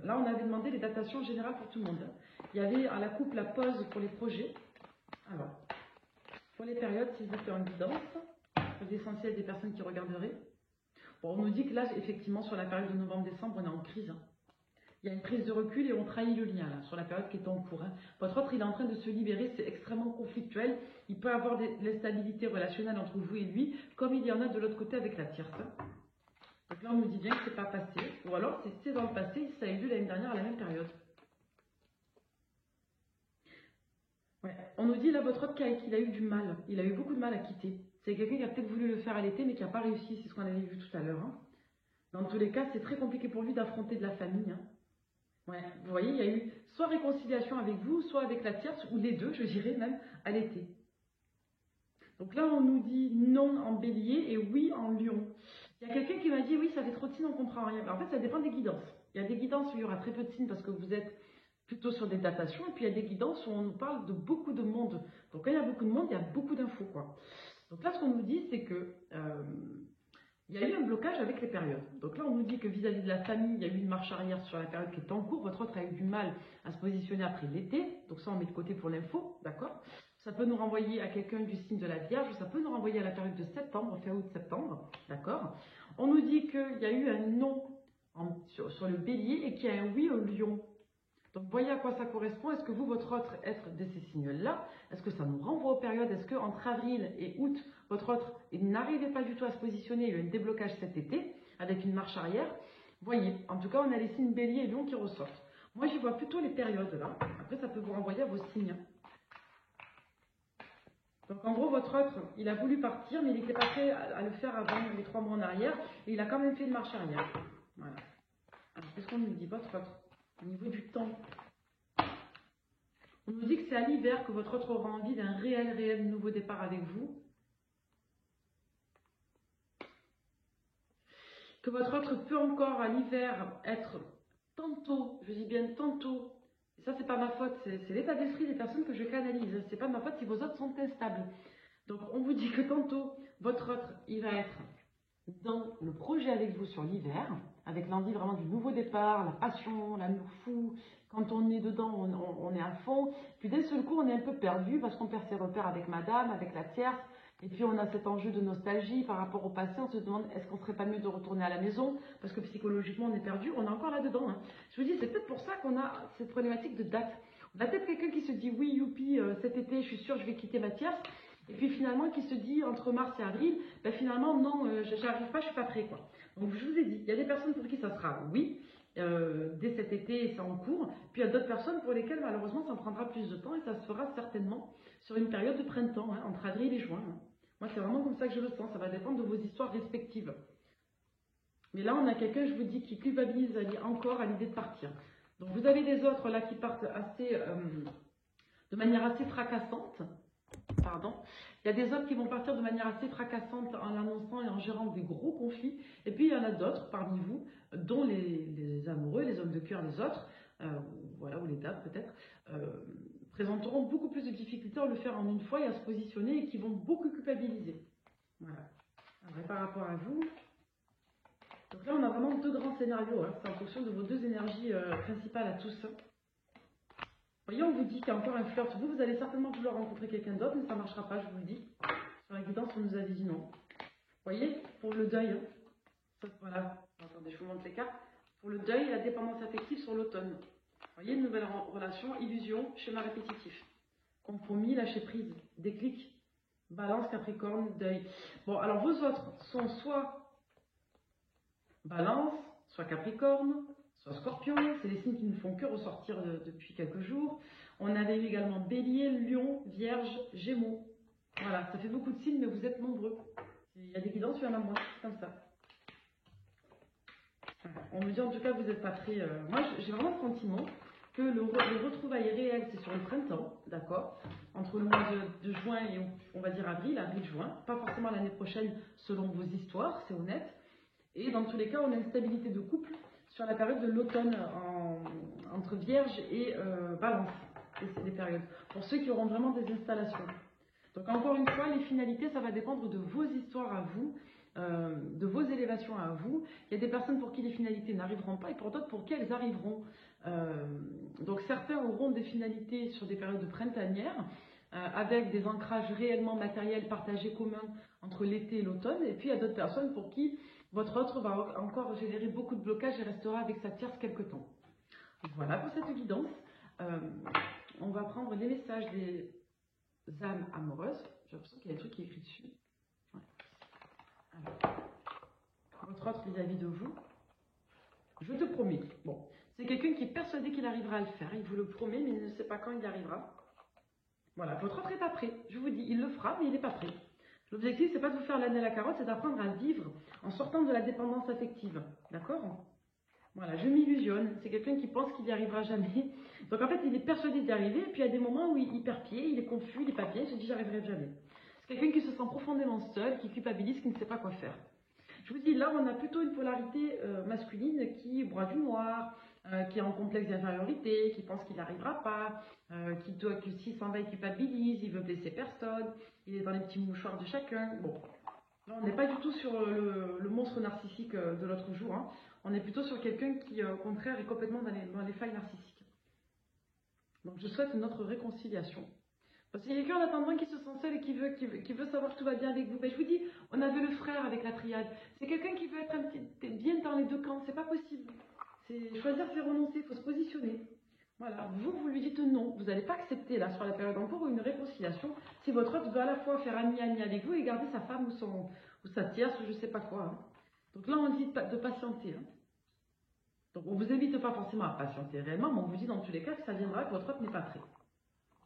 [SPEAKER 1] Là, on avait demandé les datations générales pour tout le monde. Il y avait à la coupe la pause pour les projets. Alors, pour les périodes, s'ils étaient en guidance, pour l'essentiel des personnes qui regarderaient. Bon, on nous dit que là, effectivement, sur la période de novembre-décembre, on est en crise. Il y a une prise de recul et on trahit le lien là, sur la période qui est en cours. Votre autre, il est en train de se libérer, c'est extrêmement conflictuel. Il peut avoir de l'instabilité relationnelle entre vous et lui, comme il y en a de l'autre côté avec la tierce. Donc là, on nous dit bien que c'est pas passé. Ou alors, c'est dans le passé, ça a eu lieu l'année dernière à la même période. Ouais. On nous dit là, votre autre qu'il a eu du mal. Il a eu beaucoup de mal à quitter. C'est quelqu'un qui a peut-être voulu le faire à l'été, mais qui n'a pas réussi. C'est ce qu'on avait vu tout à l'heure. Dans tous les cas, c'est très compliqué pour lui d'affronter de la famille. Ouais. Vous voyez, il y a eu soit réconciliation avec vous, soit avec la tierce, ou les deux, je dirais même, à l'été. Donc là, on nous dit non en bélier et oui en lion. Il y a quelqu'un qui m'a dit oui, ça fait trop de signes, on ne comprend rien. En fait, ça dépend des guidances. Il y a des guidances où il y aura très peu de signes parce que vous êtes plutôt sur des datations. Et puis il y a des guidances où on nous parle de beaucoup de monde. Donc quand il y a beaucoup de monde, il y a beaucoup d'infos, quoi. Donc là, ce qu'on nous dit, c'est que il y a eu un blocage avec les périodes. Donc là, on nous dit que vis-à-vis de la famille, il y a eu une marche arrière sur la période qui est en cours. Votre autre a eu du mal à se positionner après l'été. Donc ça, on met de côté pour l'info, d'accord? Ça peut nous renvoyer à quelqu'un du signe de la Vierge, ou ça peut nous renvoyer à la période de septembre, fin août-septembre, d'accord? On nous dit qu'il y a eu un non sur le bélier et qu'il y a un oui au lion. Donc, voyez à quoi ça correspond. Est-ce que vous, votre autre, être de ces signes-là, est-ce que ça nous renvoie aux périodes? Est-ce qu'entre avril et août, votre autre, il n'arrivait pas du tout à se positionner? Il y a eu un déblocage cet été, avec une marche arrière. Voyez, en tout cas, on a les signes bélier et lion qui ressortent. Moi, j'y vois plutôt les périodes, là. Après, ça peut vous renvoyer à vos signes. Donc, en gros, votre autre, il a voulu partir, mais il n'était pas prêt à le faire avant les 3 mois en arrière. Et il a quand même fait une marche arrière. Voilà. Alors, qu'est-ce qu'on nous dit, votre autre? Au niveau du temps, on nous dit que c'est à l'hiver que votre autre aura envie d'un réel nouveau départ avec vous. Que votre autre peut encore à l'hiver être tantôt, je dis bien tantôt, et ça c'est pas ma faute, c'est l'état d'esprit des personnes que je canalise, c'est pas ma faute si vos autres sont instables. Donc on vous dit que tantôt, votre autre, il va être dans le projet avec vous sur l'hiver, avec l'envie vraiment du nouveau départ, la passion, l'amour fou. Quand on est dedans, on est à fond. Puis d'un seul coup, on est un peu perdu parce qu'on perd ses repères avec madame, avec la tierce. Et puis on a cet enjeu de nostalgie par rapport au passé. On se demande, est-ce qu'on serait pas mieux de retourner à la maison? Parce que psychologiquement, on est perdu. On est encore là-dedans. Je vous dis, c'est peut-être pour ça qu'on a cette problématique de date. On a peut-être quelqu'un qui se dit, oui, youpi, cet été, je suis sûre, je vais quitter ma tierce. Et puis finalement, qui se dit entre mars et avril, ben finalement, non, j'arrive pas, je suis pas prêt, quoi. Donc je vous ai dit, il y a des personnes pour qui ça sera oui, dès cet été, et c'est en cours. Puis il y a d'autres personnes pour lesquelles, malheureusement, ça prendra plus de temps et ça se fera certainement sur une période de printemps, entre avril et juin. Moi, c'est vraiment comme ça que je le sens. Ça va dépendre de vos histoires respectives. Mais là, on a quelqu'un, je vous dis, qui culpabilise encore à l'idée de partir. Donc vous avez des autres là qui partent assez, de manière assez fracassante. Pardon. Il y a des autres qui vont partir de manière assez fracassante en l'annonçant et en gérant des gros conflits. Et puis il y en a d'autres parmi vous, dont les amoureux, les hommes de cœur, les autres, voilà, ou les dames peut-être, présenteront beaucoup plus de difficultés à le faire en une fois et à se positionner et qui vont beaucoup culpabiliser. Voilà. Alors, par rapport à vous, donc là on a vraiment deux grands scénarios. C'est en fonction de vos deux énergies principales à tous. Vous voyez, on vous dit qu'il y a encore un flirt. Vous allez certainement vouloir rencontrer quelqu'un d'autre, mais ça ne marchera pas, je vous le dis. Sur la guidance, on nous avait dit non. Vous voyez, pour le deuil, voilà, attendez, je vous montre les cartes. Pour le deuil, la dépendance affective sur l'automne. Vous voyez, une nouvelle relation, illusion, schéma répétitif. Compromis, lâcher prise, déclic, balance, capricorne, deuil. Bon, alors vos autres sont soit balance, soit capricorne, soit scorpion, c'est les signes qui ne font que ressortir depuis quelques jours. On avait eu également bélier, lion, vierge, gémeaux. Voilà, ça fait beaucoup de signes, mais vous êtes nombreux. Il y a des guidances, il y en a moins, comme ça. On me dit en tout cas que vous n'êtes pas prêt. Moi, j'ai vraiment le sentiment que le retrouvailles réel, c'est sur le printemps, d'accord? Entre le mois de juin et on va dire avril-juin. Pas forcément l'année prochaine selon vos histoires, c'est honnête. Et dans tous les cas, on a une stabilité de couple sur la période de l'automne entre Vierge et Balance. C'est des périodes. Pour ceux qui auront vraiment des installations. Donc encore une fois, les finalités, ça va dépendre de vos histoires à vous, de vos élévations à vous. Il y a des personnes pour qui les finalités n'arriveront pas et pour d'autres pour qui elles arriveront. Donc certains auront des finalités sur des périodes printanières avec des ancrages réellement matériels partagés communs entre l'été et l'automne. Et puis il y a d'autres personnes pour qui votre autre va encore générer beaucoup de blocages et restera avec sa tierce quelque temps. Voilà pour cette guidance. On va prendre les messages des âmes amoureuses. J'ai l'impression qu'il y a des trucs qui est écrit dessus. Ouais. Alors, votre autre vis-à-vis de vous. Je te promets. Bon, c'est quelqu'un qui est persuadé qu'il arrivera à le faire. Il vous le promet, mais il ne sait pas quand il y arrivera. Voilà, votre autre n'est pas prêt. Je vous dis, il le fera, mais il n'est pas prêt. L'objectif, c'est pas de vous faire l'année à la carotte, c'est d'apprendre à vivre en sortant de la dépendance affective. D'accord? Voilà, je m'illusionne. C'est quelqu'un qui pense qu'il n'y arrivera jamais. Donc en fait, il est persuadé d'y arriver, et puis il y a des moments où il perd pied, il est confus, il n'est pas bien, il se dit j'arriverai jamais. C'est quelqu'un qui se sent profondément seul, qui culpabilise, qui ne sait pas quoi faire. Je vous dis, là, on a plutôt une polarité masculine qui broie du noir, qui est en complexe d'infériorité, qui pense qu'il n'arrivera pas, que s'il s'en va, il culpabilise, il veut blesser personne, il est dans les petits mouchoirs de chacun. Bon, là, on n'est pas du tout sur le monstre narcissique de l'autre jour. Hein. On est plutôt sur quelqu'un qui, au contraire, est complètement dans les failles narcissiques. Donc, je souhaite notre réconciliation. Parce qu'il y a quelqu'un en attendant qui se sent seul et qui veut savoir que tout va bien avec vous. Ben, je vous dis, on avait le frère avec la triade. C'est quelqu'un qui veut être bien dans les deux camps. C'est pas possible. C'est choisir, c'est renoncer. Il faut se positionner. Voilà. Vous lui dites non. Vous n'allez pas accepter, là, sur la période en cours, une réconciliation. Si votre autre veut à la fois faire ami avec vous et garder sa femme ou sa tierce ou je sais pas quoi. Hein. Donc là, on dit de patienter. Hein. Donc on vous invite pas forcément à patienter réellement, mais on vous dit dans tous les cas que ça viendra, que votre autre n'est pas prêt.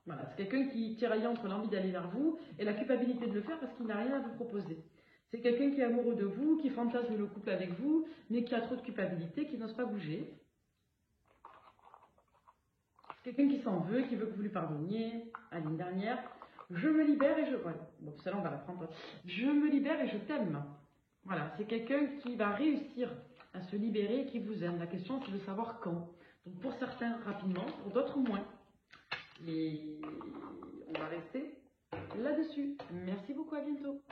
[SPEAKER 1] Voilà, c'est quelqu'un qui tiraille entre l'envie d'aller vers vous et la culpabilité de le faire parce qu'il n'a rien à vous proposer. C'est quelqu'un qui est amoureux de vous, qui fantasme le couple avec vous, mais qui a trop de culpabilité, qui n'ose pas bouger. C'est quelqu'un qui s'en veut, qui veut que vous lui pardonniez. À l'année dernière, je me libère et je... Voilà. Bon, celle-là, on va la prendre. Je me libère et je t'aime. Voilà, c'est quelqu'un qui va réussir à se libérer et qui vous aime. La question, c'est de savoir quand. Donc pour certains, rapidement, pour d'autres, moins. Et on va rester là-dessus. Merci beaucoup, à bientôt.